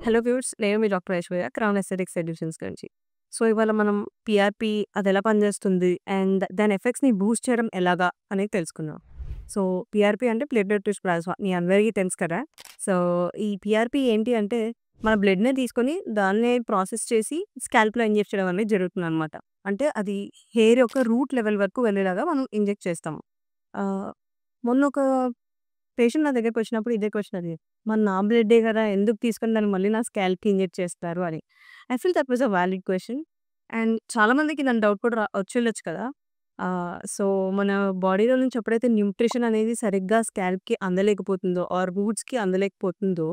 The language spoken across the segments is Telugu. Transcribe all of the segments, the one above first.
Hello viewers. నేను మీ doctor Aishwarya Crown Aesthetics Solutions నుంచి. సో, ఇవాళ మనం పీఆర్‌పీ అదెలా పనిచేస్తుంది అండ్ దాని ఎఫెక్ట్స్‌ని బూస్ట్ చేయడం ఎలాగా అనేది తెలుసుకుందాం. సో, పీఆర్‌పీ అంటే ప్లేట్లెట్ రిచ్ ప్లాస్మా మీ అందరికీ తెలుసు కదా! సో, ఈ పీఆర్‌పీ ఏంటి అంటే మన బ్లడ్‌నే తీసుకొని దాన్నే ప్రాసెస్ చేసి స్కాల్ప్‌లో ఇంజెక్ట్ చేయడం అనేది జరుగుతుందనమాట. అంటే అది హెయిర్ యొక్క రూట్ లెవెల్ వరకు వెళ్ళేలాగా మనం ఇంజెక్ట్ చేస్తాము. ఆహ్, మొన్నొక పేషెంట్ నా దగ్గరకొచ్చినప్పుడు ఇదే క్వెషన్ అడిగారు. మరి నా బ్లడ్డే గదా! ఎందుకు తీసుకొని దాన్ని మళ్ళీ నా స్కాల్ప్‌కి ఇంజెక్ట్ చేస్తారు అని. I feel that was a valid question. And చాలా మందికి దాని డౌట్ కూడా వచ్చుండొచ్చు కదా! సో, మన బాడీలో నుంచి ఎప్పుడైతే న్యూట్రిషన్ అనేది సరిగ్గా స్కాల్ప్‌కి అందలేకపోతుందో ఆర్ రూట్స్‌కి అందలేకపోతుందో,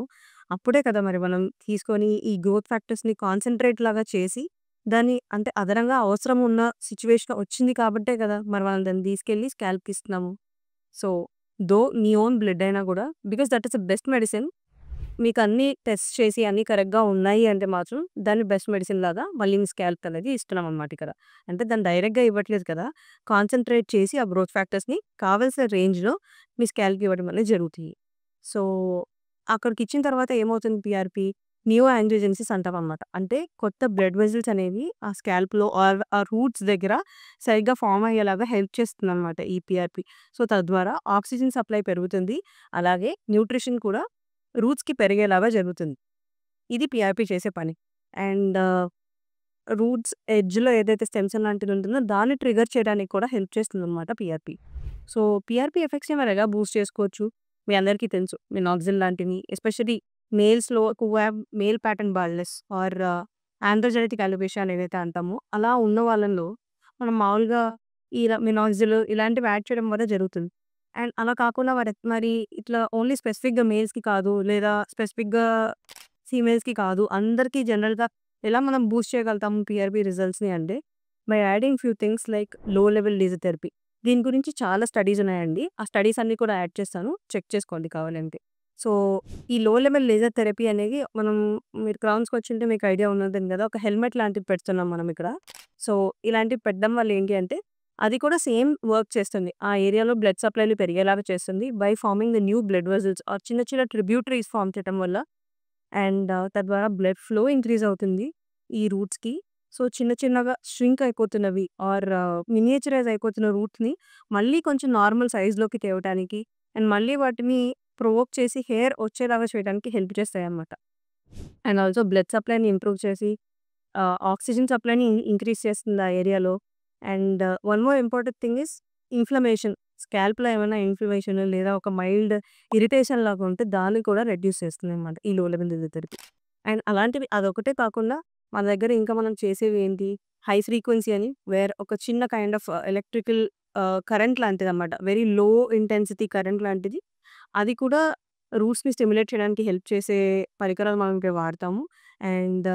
అప్పుడే కదా మరి మనం తీసుకొని ఈ గ్రోత్ ఫ్యాక్టర్స్‌ని కాన్సంట్రేట్ లాగా చేసి, దాన్ని అంటే అదనంగా అవసరం ఉన్న సిట్యుయేషన్ వచ్చింది కాబట్టే కదా! మరి మనం దాన్ని తీసుకెళ్ళి స్కాల్ప్‌కి ఇస్తున్నాము. సో, మీ ఓన్ బ్లడ్ అయినా గూడా because that is the best medicine. మీకన్నీ టెస్ట్ చేసి అన్నీ కరెక్ట్‌గా ఉన్నాయి అంటే మాత్రం దాన్ని బెస్ట్ మెడిసిన్ లాగా మళ్ళీ మీ స్కాల్ప్‌కి అనేది ఇస్తున్నామనమాట ఇక్కడ. అంటే దాన్ని డైరెక్ట్‌గా ఇవ్వట్లేదు కదా! కాన్సంట్రేట్ చేసి ఆ గ్రోత్ ఫ్యాక్టర్స్‌ని కావాల్సిన రేంజ్‌లో మీ స్కాల్ప్‌కి ఇవ్వడం అనేది జరుగుతుంది. సో, అక్కడికిచ్చిన తర్వాత ఏమవుతుంది పీఆర్‌పీ? న్యూ యాంజియోజెన్సిస్ అంటామనమాట. అంటే కొత్త బ్లడ్ వెసెల్స్ అనేవి ఆ స్కాల్ప్‌లో ఆర్ ఆ రూట్స్ దగ్గర సరిగ్గా ఫార్మ్ అయ్యేలాగా హెల్ప్ చేస్తుందనమాట ఈ పీఆర్‌పీ. సో, తద్వారా ఆక్సిజన్ సప్లై పెరుగుతుంది. అలాగే న్యూట్రిషన్ కూడా రూట్స్‌కి పెరిగేలాగా జరుగుతుంది. ఇది పీఆర్‌పీ చేసే పని. అండ్ రూట్స్ ఎడ్జ్‌లో ఏదైతే స్టెమ్ సెల్ లాంటిది ఉంటుందో దాన్ని ట్రిగ్గర్ చేయడానికి కూడా హెల్ప్ చేస్తుందనమాట పీఆర్‌పీ. సో, పీఆర్‌పీ ఎఫెక్ట్స్‌ని మనం ఎలా బూస్ట్ చేసుకోవచ్చు? మీ అందరికీ తెలుసు. మినాక్సిల్ లాంటివి ఎస్పెషల్లీ మేల్స్‌లో హూ హావ్ మేల్ ప్యాటర్న్ బాల్డ్‌నెస్ ఆర్ ఆండ్రోజెనెటిక్ అలోపేషియా అని ఏదైతే అంటామో, అలా ఉన్న వాళ్ళలో మనం మామూలుగా మినాక్సిల్ ఇలాంటివి యాడ్ చేయడం వల్ల జరుగుతుంది. అండ్ అలా కాకుండా మరి ఇట్లా ఓన్లీ స్పెసిఫిక్‌గా మేల్స్‌కి కాదు, లేదా స్పెసిఫిక్‌గా ఫీమేల్స్‌కి కాదు, అందరికీ జనరల్‌గా ఎలా మనం బూస్ట్ చేయగలుగుతాము పీఆర్‌పీ రిజల్ట్స్‌ని అంటే, by adding few things like లో లెవెల్ లేజర్ థెరపీ. దీని గురించి చాలా స్టడీస్ ఉన్నాయండి. ఆ స్టడీస్ అన్నీ కూడా యాడ్ చేస్తాను. చెక్ చేసుకోండి కావాలంటే. సో, ఈ లో లెవెల్ లేజర్ థెరపీ అనేది మీరు క్రౌన్స్‌కొచ్చుంటే మీకు ఐడియా ఉన్నదని కదా! ఒక హెల్మెట్ లాంటిది పెడుతున్నాం మనం ఇక్కడ. సో, ఇలాంటివి పెట్టడం వల్ల ఏంటి అంటే, అది కూడా సేమ్ వర్క్ చేస్తుంది. ఆ ఏరియాలో బ్లడ్ సప్లైలు పెరిగేలాగా చేస్తుంది. By forming the new blood vessels are చిన్న చిన్న ట్రిబ్యూటరీస్ ఫార్మ్ చేయడం వల్ల అండ్ తద్వారా బ్లడ్ ఫ్లో ఇంక్రీజ్ అవుతుంది ఈ రూట్స్‌కి. సో, చిన్న చిన్నగా ష్రింక్ అయిపోతున్నవి ఆర్ మినియేచరైజ్ అయిపోతున్న రూట్స్‌ని మళ్ళీ కొంచెం నార్మల్ సైజ్‌లోకి తేవటానికి అండ్ మళ్ళీ వాటిని ప్రొవోక్ చేసి హెయిర్ వచ్చేలాగా చేయడానికి హెల్ప్ చేస్తాయన్నమాట. అండ్ ఆల్సో బ్లడ్ సప్లైని ఇంప్రూవ్ చేసి ఆక్సిజన్ సప్లైని ఇంక్రీజ్ చేస్తుంది ఆ ఏరియాలో. And one more important thing is inflammation. స్కాల్ప్‌లో ఏమైనా ఇన్‌ఫ్లమేషన్ లేదా ఒక మైల్డ్ ఇరిటేషన్ లాగా ఉంటే దాన్ని కూడా రెడ్యూస్ చేస్తుందన్నమాట ఈ లో లెవెల్ థెరపీ. అండ్ అలాంటివి అదొకటే కాకుండా మన దగ్గర ఇంకా మనం చేసేవి ఏంటి? హై ఫ్రీక్వెన్సీ అని ఒక చిన్న కైండ్ ఆఫ్ ఎలక్ట్రికల్ కరెంట్ లాంటిదన్నమాట. వెరీ లో ఇంటెన్సిటీ కరెంట్ లాంటిది. అది కూడా రూట్స్‌ని స్టిమ్యులేట్ చేయడానికి హెల్ప్ చేసే పరికరాలు మనం ఇక్కడ వాడతాము. అండ్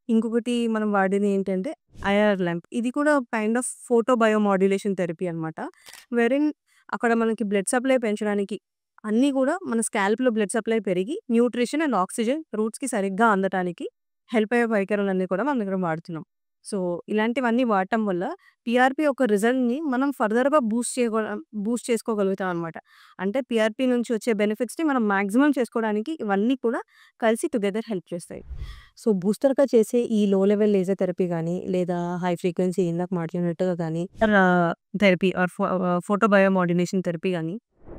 ఇంకొకటి మనం వాడేది ఏంటంటే ఐఆర్ ల్యాంప్. ఇది కూడా kind of photo bio modulation therapy అనమాట. వెరిన్ అక్కడ మనకి బ్లడ్ సప్లై పెంచడానికి అన్నీ గూడా మన స్కాల్ప్‌లో బ్లడ్ సప్లై పెరిగి న్యూట్రిషన్ అండ్ ఆక్సిజన్ రూట్స్‌కి సరిగ్గా అందటానికి హెల్ప్ అయ్యే పరికరాలన్నీ కూడా మనం ఇక్కడ వాడుతున్నాం. సో, ఇలాంటివన్నీ వాడటం వల్ల పీఆర్‌పీ యొక్క రిజల్ట్‌ని మనం ఫర్దర్‌గా బూస్ట్ చేసుకోగలుగుతాం అనమాట. అంటే పీఆర్‌పీ నుంచి వచ్చే బెనిఫిట్స్‌ని మనం మాక్సిమం చేసుకోవడానికి ఇవన్నీ కూడా కలిసి టుగెదర్ హెల్ప్ చేస్తాయి. సో, బూస్టర్‌గా చేసే ఈ లో లెవెల్ లేజర్ థెరపీ గాని, లేదా హై ఫ్రీక్వెన్సీ ఇందాక మాట్లాడినట్టుగా గాని therapy are photo bio modulation therapy గాని,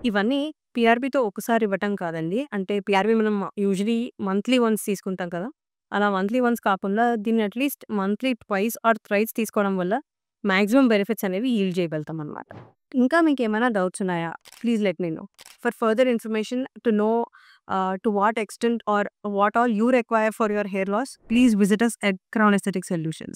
ఇవన్నీ పీఆర్‌పీతో ఒకసారి ఇవ్వటం కాదండి. అంటే పీఆర్‌పీ మనం యూజువల్లీ మంత్లీ వన్స్ తీసుకుంటాం కదా! అలా మంత్లీ వన్స్ కాకుండా దీన్ని at least monthly twice or thrice తీసుకోవడం వల్ల మాక్సిమం బెనిఫిట్స్ అనేవి ఈల్డ్ చేయగలుగుతాం అనమాట. ఇంకా మీకేమైనా డౌట్స్ ఉన్నాయా? Please let me know. For further information to know to what extent or what all you require for your hair loss, please visit us at Crown Aesthetic Solutions.